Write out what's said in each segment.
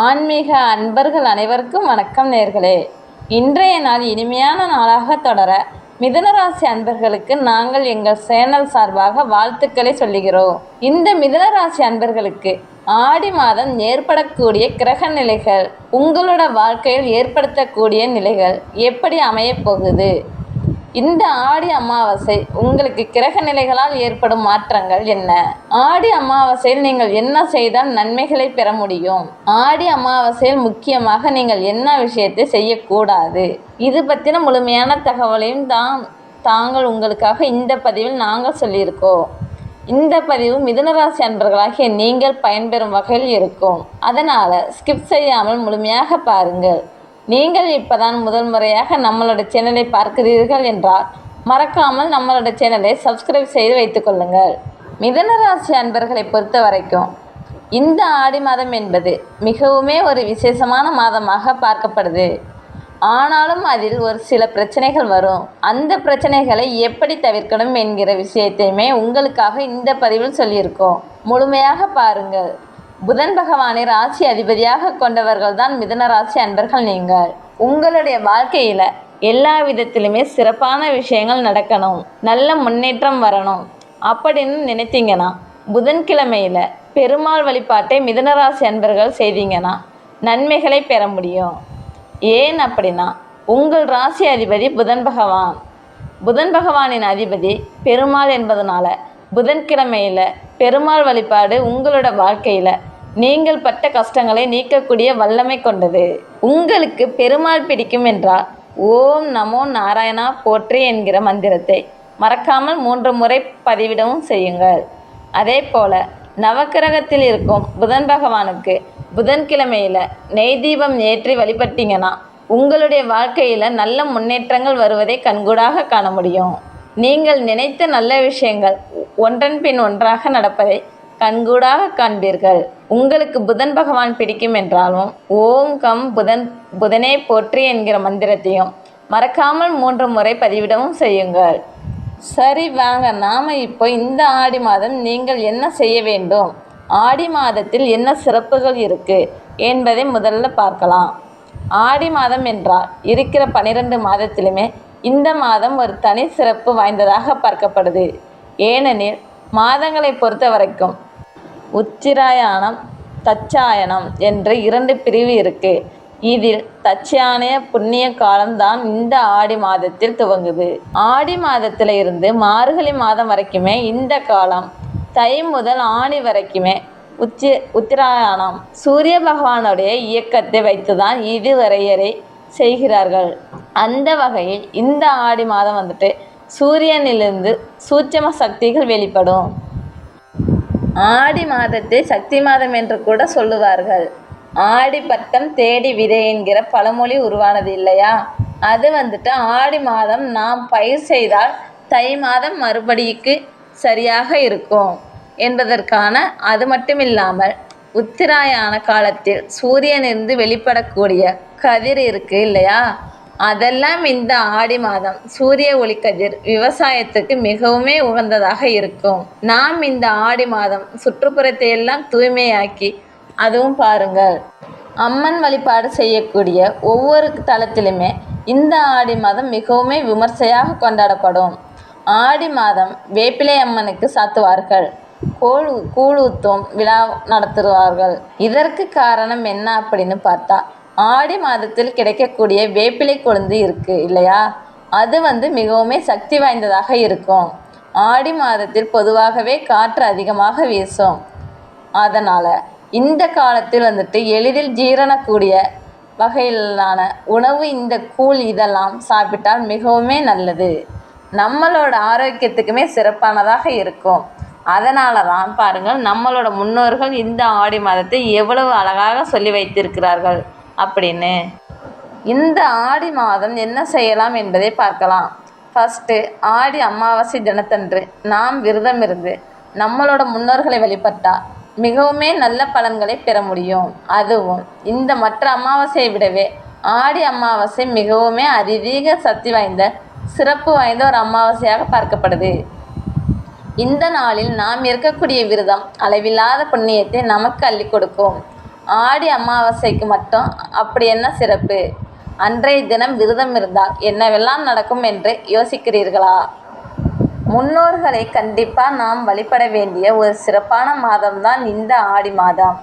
ஆன்மீக அன்பர்கள் அனைவருக்கும் வணக்கம் நேர்களே. இன்றைய நாள் இனிமையான நாளாக தொடர மிதுனராசி அன்பர்களுக்கு நாங்கள் எங்கள் சேனல் சார்பாக வாழ்த்துக்களை சொல்லுகிறோம். இந்த மிதுனராசி அன்பர்களுக்கு ஆடி மாதம் ஏற்படக்கூடிய கிரக நிலைகள், உங்களோட வாழ்க்கையில் ஏற்படுத்தக்கூடிய நிலைகள் எப்படி அமையப் போகுது, இந்த ஆடி அமாவாசை உங்களுக்கு கிரக நிலைகளால் ஏற்படும் மாற்றங்கள் என்ன, ஆடி அமாவாசையில் நீங்கள் என்ன செய்தால் நன்மைகளை பெற முடியும், ஆடி அமாவாசையில் முக்கியமாக நீங்கள் என்ன விஷயத்தை செய்யக்கூடாது, இது பற்றின முழுமையான தகவலையும் தாங்கள் உங்களுக்காக இந்த பதிவில் நாங்கள் சொல்லியிருக்கோம். இந்த பதிவு மிதுனராசி அன்பர்களாகிய நீங்கள் பயன்பெறும் வகையில் இருக்கும். அதனால் ஸ்கிப் செய்யாமல் முழுமையாக பாருங்கள். நீங்கள் இப்போதான் முதல் முறையாக நம்மளோட சேனலை பார்க்கிறீர்கள் என்றால் மறக்காமல் நம்மளோட சேனலை சப்ஸ்கிரைப் செய்து வைத்துக்கொள்ளுங்கள். மிதுனராசி அன்பர்களை பொறுத்த வரைக்கும் இந்த ஆடி மாதம் என்பது மிகவுமே ஒரு விசேஷமான மாதமாக பார்க்கப்படுது. ஆனாலும் அதில் ஒரு சில பிரச்சனைகள் வரும். அந்த பிரச்சனைகளை எப்படி தவிர்க்கணும் என்கிற விஷயத்தையுமே உங்களுக்காக இந்த பதிவில் சொல்லியிருக்கோம். முழுமையாக பாருங்கள். புதன் பகவானை ராசி அதிபதியாக கொண்டவர்கள் தான் மிதுன ராசி அன்பர்கள். நீங்கள் உங்களுடைய வாழ்க்கையில் எல்லா விதத்திலுமே சிறப்பான விஷயங்கள் நடக்கணும், நல்ல முன்னேற்றம் வரணும் அப்படின்னு நினைத்தீங்கன்னா புதன்கிழமையில் பெருமாள் வழிபாட்டை மிதுனராசி அன்பர்கள் செய்தீங்கன்னா நன்மைகளை பெற முடியும். ஏன் அப்படின்னா உங்கள் ராசி அதிபதி புதன் பகவான். புதன் பகவானின் அதிபதி பெருமாள் என்பதனால புதன்கிழமையில் பெருமாள் வழிபாடு உங்களோட வாழ்க்கையில் நீங்கள் பட்ட கஷ்டங்களை நீக்கக்கூடிய வல்லமை கொண்டது. உங்களுக்கு பெருமாள் பிடிக்கும் என்றால் ஓம் நமோ நாராயணா போற்றி என்கிற மந்திரத்தை மறக்காமல் 3 முறை பதிவிடவும் செய்யுங்கள். அதே போல் நவக்கிரகத்தில் இருக்கும் புதன் பகவானுக்கு புதன்கிழமையில் நெய் தீபம் ஏற்றி வழிபட்டீங்கன்னா உங்களுடைய வாழ்க்கையில் நல்ல முன்னேற்றங்கள் வருவதை கண்கூடாக காண முடியும். நீங்கள் நினைத்த நல்ல விஷயங்கள் ஒன்றன் பின் ஒன்றாக நடப்பதை கண்கூடாக காண்பீர்கள். உங்களுக்கு புதன் பகவான் பிடிக்கும் என்றாலும் ஓம் கம் புதனே போற்றி என்கிற மந்திரத்தையும் மறக்காமல் 3 முறை பதிவிடவும் செய்யுங்கள். சரி வாங்க, நாம் இப்போ இந்த ஆடி மாதம் நீங்கள் என்ன செய்ய வேண்டும், ஆடி மாதத்தில் என்ன சிறப்புகள் இருக்குது என்பதை முதல்ல பார்க்கலாம். ஆடி மாதம் என்றால் இருக்கிற 12 மாதத்திலுமே இந்த மாதம் ஒரு தனி சிறப்பு வாய்ந்ததாக பார்க்கப்படுது. ஏனெனில் மாதங்களை பொறுத்த வரைக்கும் உச்சிராயணம் தட்சாயணம் என்று 2 பிரிவு இருக்குது. இதில் தட்சாயன புண்ணிய காலம்தான் இந்த ஆடி மாதத்தில் துவங்குது. ஆடி மாதத்தில் இருந்து மார்கழி மாதம் வரைக்குமே இந்த காலம், தை முதல் ஆணி வரைக்குமே உத்திராயணம். சூரிய பகவானுடைய இயக்கத்தை வைத்துதான் இது வரையறை செய்கிறார்கள். அந்த வகையில் இந்த ஆடி மாதம் சூரியனிலிருந்து சூட்சம சக்திகள் வெளிப்படும். ஆடி மாதத்தை சக்தி மாதம் என்று கூட சொல்லுவார்கள். ஆடி பட்டம் தேடி விதை என்கிற பழமொழி உருவானது இல்லையா? அது ஆடி மாதம் நாம் பயிர் செய்தால் தை மாதம் மறுபடிக்கு சரியாக இருக்கும் என்பதற்கான. அது மட்டுமில்லாமல் உத்திராயண காலத்தில் சூரியனிலிருந்து வெளிப்படக்கூடிய கதிர் இருக்கு இல்லையா, அதெல்லாம் இந்த ஆடி மாதம் சூரிய ஒளிக்கதிர் விவசாயத்துக்கு மிகவுமே உகந்ததாக இருக்கும். நாம் இந்த ஆடி மாதம் சுற்றுப்புறத்தை எல்லாம் தூய்மையாக்கி, அதுவும் பாருங்கள், அம்மன் வழிபாடு செய்யக்கூடிய ஒவ்வொரு தலத்திலுமே இந்த ஆடி மாதம் மிகவுமே விமர்சையாக கொண்டாடப்படும். ஆடி மாதம் வேப்பிலை அம்மனுக்கு சாத்துவார்கள், கூழூத்தும் விழா நடத்துவார்கள். இதற்கு காரணம் என்ன அப்படின்னு பார்த்தா, ஆடி மாதத்தில் கிடைக்கக்கூடிய வேப்பிலை கொழுந்து இருக்குது இல்லையா, அது மிகவுமே சக்தி வாய்ந்ததாக இருக்கும். ஆடி மாதத்தில் பொதுவாகவே காற்று அதிகமாக வீசும். அதனால் இந்த காலத்தில் எளிதில் ஜீரணக்கூடிய வகையிலான உணவு, இந்த கூழ் இதெல்லாம் சாப்பிட்டால் மிகவுமே நல்லது. நம்மளோட ஆரோக்கியத்துக்குமே சிறப்பானதாக இருக்கும். அதனால தான் பாருங்கள், நம்மளோட முன்னோர்கள் இந்த ஆடி மாதத்தை எவ்வளவு அழகாக சொல்லி வைத்திருக்கிறார்கள் அப்படின்னு. இந்த ஆடி மாதம் என்ன செய்யலாம் என்பதை பார்க்கலாம். ஃபஸ்ட்டு, ஆடி அமாவாசை தினத்தன்று நாம் விரதம் இருந்து நம்மளோட முன்னோர்களை வழிபட்டால் மிகவுமே நல்ல பலன்களை பெற முடியும். அதுவும் இந்த மற்ற அமாவாசையை விடவே ஆடி அமாவாசை மிகவுமே அதிதீக சக்தி வாய்ந்த சிறப்பு வாய்ந்த ஒரு அமாவாசையாக பார்க்கப்படுது. இந்த நாளில் நாம் இருக்கக்கூடிய விரதம் அளவில்லாத புண்ணியத்தை நமக்கு அள்ளி கொடுக்கும். ஆடி அமாவாசைக்கு மட்டும் அப்படி என்ன சிறப்பு? அன்றைய தினம் விரதம் இருந்தால் என்னவெல்லாம் நடக்கும் என்று யோசிக்கிறீர்களா? முன்னோர்களை கண்டிப்பாக நாம் வழிபட வேண்டிய ஒரு சிறப்பான மாதம்தான் இந்த ஆடி மாதம்.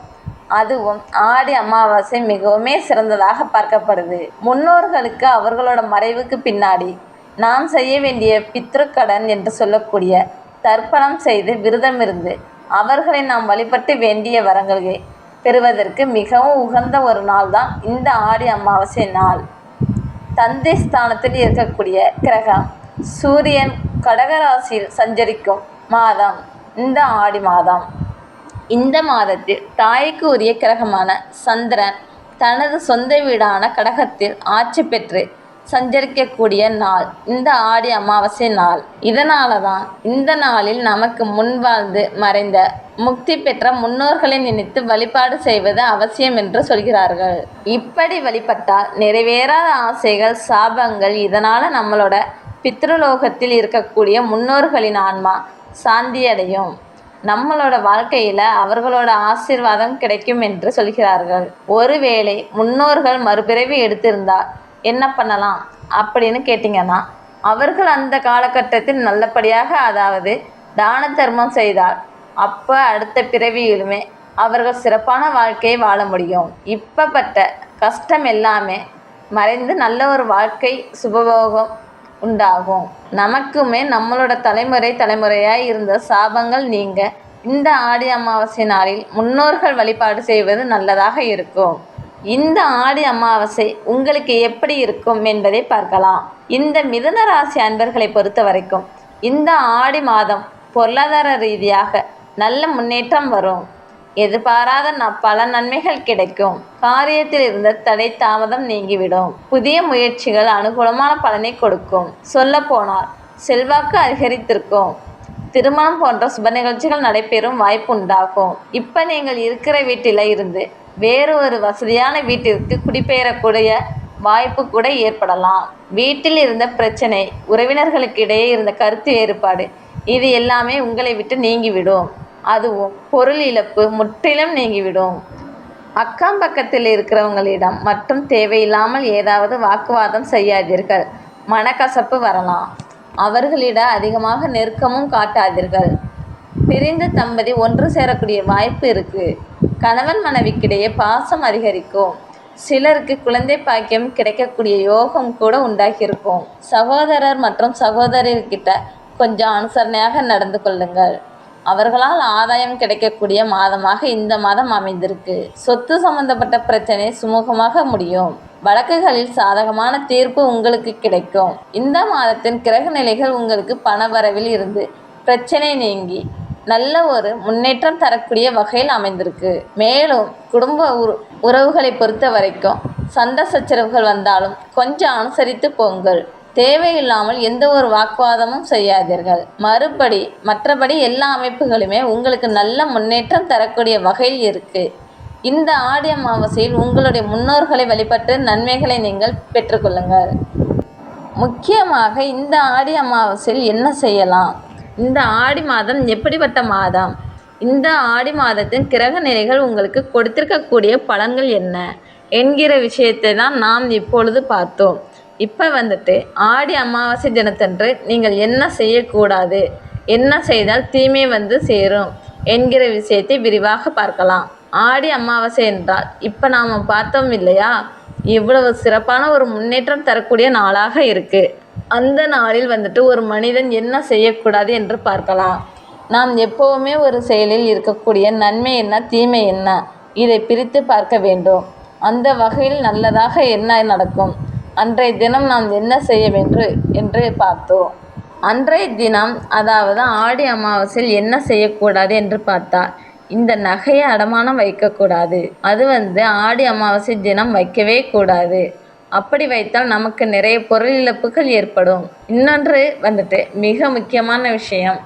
அதுவும் ஆடி அமாவாசை மிகவுமே சிறந்ததாக பார்க்கப்படுது. முன்னோர்களுக்கு அவர்களோட மறைவுக்கு பின்னாடி நாம் செய்ய வேண்டிய பித்ருக்கடன் என்று சொல்லக்கூடிய தர்ப்பணம் செய்து விரதம் இருந்து அவர்களை நாம் வழிபட்டு வேண்டிய வரங்களை பெறுவதற்கு மிகவும் உகந்த ஒரு நாள் தான் இந்த ஆடி அமாவாசை நாள். தந்தை ஸ்தானத்தில் இருக்கக்கூடிய கிரகம் சூரியன் கடகராசியில் சஞ்சரிக்கும் மாதம் இந்த ஆடி மாதம். இந்த மாதத்தில் தாய்க்கு உரிய கிரகமான சந்திரன் தனது சொந்த வீடான கடகத்தில் ஆட்சி பெற்று சஞ்சரிக்கக்கூடிய நாள் இந்த ஆடி அமாவாசை நாள். இதனால தான் இந்த நாளில் நமக்கு முன்வாழ்ந்து மறைந்த முக்தி பெற்ற முன்னோர்களை நினைத்து வழிபாடு செய்வது அவசியம் என்று சொல்கிறார்கள். இப்படி வழிபட்டால் நிறைவேறாத ஆசைகள், சாபங்கள், இதனால் நம்மளோட பித்ருலோகத்தில் இருக்கக்கூடிய முன்னோர்களின் ஆன்மா சாந்தியடையும். நம்மளோட வாழ்க்கையில் அவர்களோட ஆசீர்வாதம் கிடைக்கும் என்று சொல்கிறார்கள். ஒருவேளை முன்னோர்கள் மறுபிறவி எடுத்திருந்தால் என்ன பண்ணலாம் அப்படின்னு கேட்டிங்கன்னா, அவர்கள் அந்த காலகட்டத்தில் நல்லபடியாக, அதாவது தான தர்மம் செய்தால் அப்போ அடுத்த பிறவியிலுமே அவர்கள் சிறப்பான வாழ்க்கையை வாழ முடியும். இப்பப்பட்ட கஷ்டம் எல்லாமே மறைந்து நல்ல ஒரு வாழ்க்கை சுபபோகம் உண்டாகும். நமக்குமே நம்மளோட தலைமுறையாக இருந்த சாபங்கள் நீங்க இந்த ஆடி அமாவாசை நாளில் முன்னோர்கள் வழிபாடு செய்வது நல்லதாக இருக்கும். இந்த ஆடி அமாவாசை உங்களுக்கு எப்படி இருக்கும் என்பதை பார்க்கலாம். இந்த மிதுன ராசி அன்பர்களை பொறுத்த வரைக்கும் இந்த ஆடி மாதம் பொருளாதார ரீதியாக நல்ல முன்னேற்றம் வரும். எதிர்பாராத பல நன்மைகள் கிடைக்கும். காரியத்தில் இருந்த தடை தாமதம் நீங்கிவிடும். புதிய முயற்சிகள் அனுகூலமான பலனை கொடுக்கும். சொல்ல போனால் செல்வாக்கு அதிகரித்திருக்கும். திருமணம் போன்ற சுப நிகழ்ச்சிகள் நடைபெறும் வாய்ப்பு உண்டாகும். இப்போ நீங்கள் இருக்கிற வீட்டில் இருந்து வேறு ஒரு வசதியான வீட்டிற்கு குடிபெயரக்கூடிய வாய்ப்பு கூட ஏற்படலாம். வீட்டில் இருந்த பிரச்சனை, உறவினர்களுக்கு இடையே இருந்த கருத்து வேறுபாடு, இது எல்லாமே உங்களை விட்டு நீங்கிவிடும். அதுவும் பொருள் இழப்பு முற்றிலும் நீங்கிவிடும். அக்கம் பக்கத்தில் இருக்கிறவங்களிடம் மட்டும் தேவையில்லாமல் ஏதாவது வாக்குவாதம் செய்யாதீர்கள். மனக்கசப்பு வரலாம். அவர்களிடம் அதிகமாக நெருக்கமும் காட்டாதீர்கள். பிரிந்த தம்பதி ஒன்று சேரக்கூடிய வாய்ப்பு இருக்கு. கணவன் மனைவிக்கிடையே பாசம் அதிகரிக்கும். சிலருக்கு குழந்தை பாக்கியம் கிடைக்கக்கூடிய யோகம் கூட உண்டாகியிருக்கும். சகோதரர் மற்றும் சகோதரிகிட்ட கொஞ்சம் அனுசரணையாக நடந்து கொள்ளுங்கள். அவர்களால் ஆதாயம் கிடைக்கக்கூடிய மாதமாக இந்த மாதம் அமைந்திருக்கு. சொத்து சம்பந்தப்பட்ட பிரச்சனை சுமூகமாக முடியும். வழக்குகளில் சாதகமான தீர்ப்பு உங்களுக்கு கிடைக்கும். இந்த மாதத்தின் கிரக நிலைகள் உங்களுக்கு பணவரவில் இருந்து பிரச்சனை நீங்கி நல்ல ஒரு முன்னேற்றம் தரக்கூடிய வகையில் அமைந்திருக்கு. மேலும் குடும்ப உறவுகளை பொறுத்த வரைக்கும் சண்டை சச்சரவுகள் வந்தாலும் கொஞ்சம் அனுசரித்து போங்கள். தேவையில்லாமல் எந்த ஒரு வாக்குவாதமும் செய்யாதீர்கள். மற்றபடி எல்லா அமைப்புகளுமே உங்களுக்கு நல்ல முன்னேற்றம் தரக்கூடிய வகையில் இருக்கு. இந்த ஆடி அமாவாசையில் உங்களுடைய முன்னோர்களை வழிபட்டு நன்மைகளை நீங்கள் பெற்றுக்கொள்ளுங்கள். முக்கியமாக இந்த ஆடி அமாவாசையில் என்ன செய்யலாம்? இந்த ஆடி மாதம் எப்படிப்பட்ட மாதம்? இந்த ஆடி மாதத்தின் கிரக நிலைகள் உங்களுக்கு கொடுத்திருக்கக்கூடிய பலன்கள் என்ன என்கிற விஷயத்தை தான் நாம் இப்பொழுது பார்த்தோம். இப்போ ஆடி அமாவாசை தினத்தன்று நீங்கள் என்ன செய்யக்கூடாது, என்ன செய்தால் தீமை சேரும் என்கிற விஷயத்தை விரிவாக பார்க்கலாம். ஆடி அமாவாசை என்றால் இப்போ நாம் பார்த்தோம் இல்லையா, இவ்வளவு சிறப்பான ஒரு முன்னேற்றம் தரக்கூடிய நாளாக இருக்குது. அந்த நாளில் ஒரு மனிதன் என்ன செய்யக்கூடாது என்று பார்க்கலாம். நாம் எப்போவுமே ஒரு செயலில் இருக்கக்கூடிய நன்மை என்ன, தீமை என்ன, இதை பிரித்து பார்க்க வேண்டும். அந்த வகையில் நல்லதாக என்ன நடக்கும், அன்றைய தினம் நாம் என்ன செய்ய வேண்டும் என்று பார்த்தோம். அன்றைய தினம், அதாவது ஆடி அமாவாசையில் என்ன செய்யக்கூடாது என்று பார்த்தால், இந்த நகையை அடமானம் வைக்கக்கூடாது. அது ஆடி அமாவாசை தினம் வைக்கவே கூடாது. அப்படி வைத்தால் நமக்கு நிறைய பொருள் இழப்புகள் ஏற்படும். இன்னொன்று மிக முக்கியமான விஷயம்,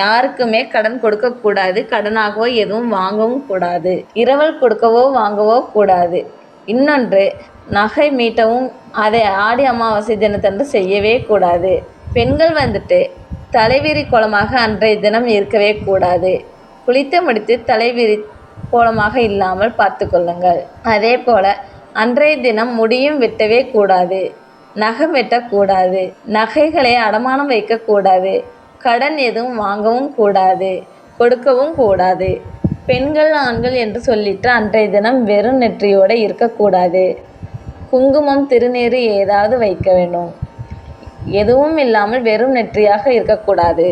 யாருக்குமே கடன் கொடுக்கக்கூடாது. கடனாகவோ எதுவும் வாங்கவும் கூடாது. இரவல் கொடுக்கவோ வாங்கவோ கூடாது. இன்னொன்று, நகை மீட்டவும் அதை ஆடி அமாவாசை தினத்தன்று செய்யவே கூடாது. பெண்கள் தலைவிரி கோலமாக அன்றைய தினம் இருக்கவே கூடாது. குளித்து முடித்து கோலமாக இல்லாமல் பார்த்து கொள்ளுங்கள். அதே போல அன்றைய தினம் முடியும் வெட்டவே கூடாது, நகம் வெட்டக்கூடாது, நகைகளை அடமானம் வைக்கக்கூடாது, கடன் எதுவும் வாங்கவும் கூடாது, கொடுக்கவும் கூடாது. பெண்கள் ஆண்கள் என்று சொல்லிட்டு அன்றைய தினம் வெறும் நெற்றியோடு இருக்கக்கூடாது. குங்குமம் திருநீறு ஏதாவது வைக்க வேண்டும். எதுவும் இல்லாமல் வெறும் நெற்றியாக இருக்கக்கூடாது.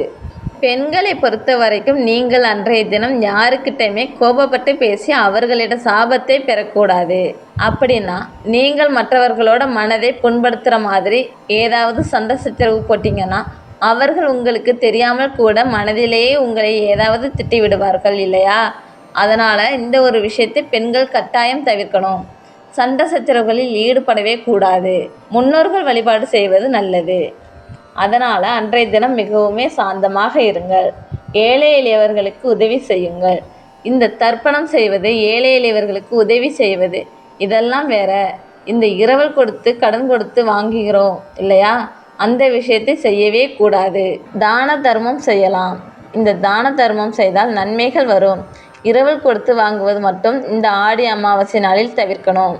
பெண்களை பொறுத்த வரைக்கும் நீங்கள் அன்றைய தினம் யாருக்கிட்டையுமே கோபப்பட்டு பேசி அவர்களிடம் சாபத்தை பெறக்கூடாது. அப்படின்னா நீங்கள் மற்றவர்களோட மனதை புண்படுத்துகிற மாதிரி ஏதாவது சண்டை சச்சரவு போட்டிங்கன்னா அவர்கள் உங்களுக்கு தெரியாமல் கூட மனதிலேயே உங்களை ஏதாவது திட்டி விடுவார்கள் இல்லையா? அதனால் இந்த ஒரு விஷயத்தை பெண்கள் கட்டாயம் தவிர்க்கணும். சண்டை சச்சரவுகளில் ஈடுபடவே கூடாது. முன்னோர்கள் வழிபாடு செய்வது நல்லது. அதனால் அன்றைய தினம் மிகவுமே சாந்தமாக இருங்கள். ஏழை எளியவர்களுக்கு உதவி செய்யுங்கள். இந்த தர்ப்பணம் செய்வது, ஏழை எளியவர்களுக்கு உதவி செய்வது இதெல்லாம் வேற. இந்த இரவல் கொடுத்து கடன் கொடுத்து வாங்குகிறோம் இல்லையா, அந்த விஷயத்தை செய்யவே கூடாது. தான தர்மம் செய்யலாம். இந்த தான தர்மம் செய்தால் நன்மைகள் வரும். இரவல் கொடுத்து வாங்குவது மட்டும் இந்த ஆடி அமாவாசை நாளில் தவிர்க்கணும்.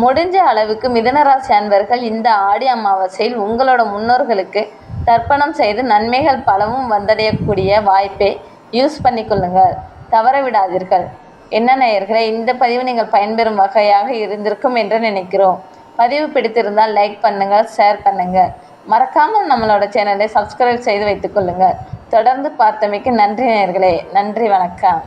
முடிஞ்ச அளவுக்கு மிதுனராசி அன்பர்கள் இந்த ஆடி அமாவாசையில் உங்களோட முன்னோர்களுக்கு தர்ப்பணம் செய்து நன்மைகள் பலவும் வந்தடையக்கூடிய வாய்ப்பை யூஸ் பண்ணிக்கொள்ளுங்கள், தவற விடாதீர்கள். என்ன நேயர்களே, இந்த பதிவு நீங்கள் பயன்பெறும் வகையாக இருந்திருக்கும் என்று நினைக்கிறோம். பதிவு பிடித்திருந்தால் லைக் பண்ணுங்கள், ஷேர் பண்ணுங்கள். மறக்காமல் நம்மளோட சேனலை சப்ஸ்கிரைப் செய்து வைத்துக்கொள்ளுங்கள். தொடர்ந்து பார்த்தமைக்கு நன்றி நேயர்களே. நன்றி, வணக்கம்.